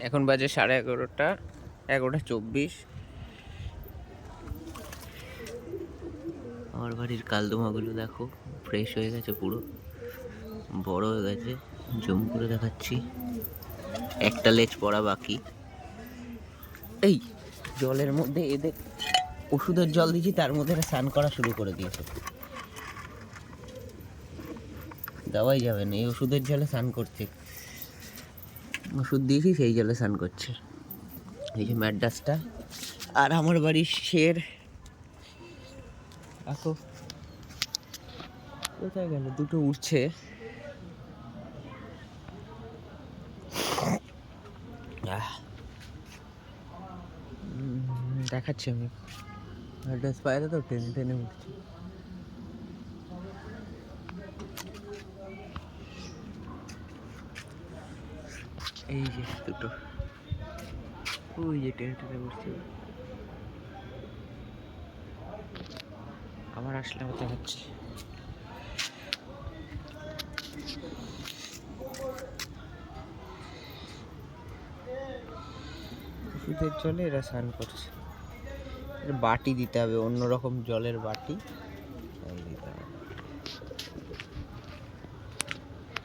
এখন বাজে 11:30, 11:24। আমার বাড়ির কালদমাগুলো দেখো, ফ্রেশ হয়ে গেছে, পুরো বড় হয়ে গেছে। জুম করে দেখাচ্ছি, একটা লেজ পড়া বাকি। এই জলের মধ্যে এদের ওষুধের জল দিয়েছি, তার মধ্যে এরা স্নান করা শুরু করে দিয়েছে। দেওয়াই যাবে না, এই ওষুধের জলে স্নান করছে। ওষুধ দিয়েছি, সেই জলে স্নান করছে। এই যে ম্যাডাসটা। আর আমার বাড়ির শের দেখো কোথায় গেল, দুটো উঠছে। দেখাচ্ছি আমি, ম্যাডাস পায়রা তো টেনে টেনে উঠছে। এই যে দুটো, ওই যে টেনে টেনে উঠছে। আবার আসলে আমার দেখাচ্ছি। ওষুধের জলে এরা স্নান করছে। বাটি দিতে হবে, অন্যরকম জলের বাটি দিতে হবে।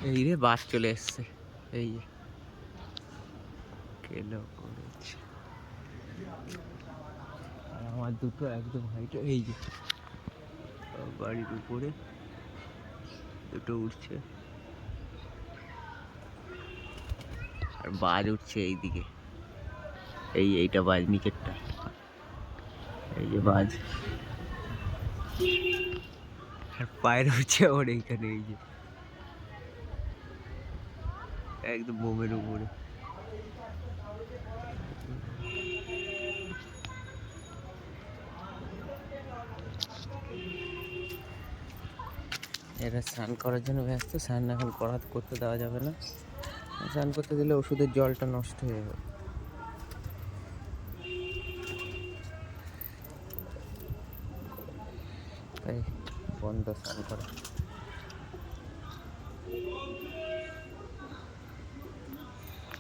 এই রে বাস চলে এসছে, এই যে কেলো করেছে। আর আমার দুটো একদম হাইট, এই যে বাড়ির উপরে দুটো উঠছে। আর বাজ উঠছে এইদিকে, এইটা বাজ, নিচেরটা এই যে বাজ। আর পায়ের উঠছে ওর এইখানে, এই যে একদম বোমের উপরে। এরা স্নান করার জন্য ব্যস্ত। স্নান এখন করতে দেওয়া যাবে না, স্নান করতে দিলে ওষুধের জলটা নষ্ট হয়ে যাবে। তাই বন্ধ স্নান করা।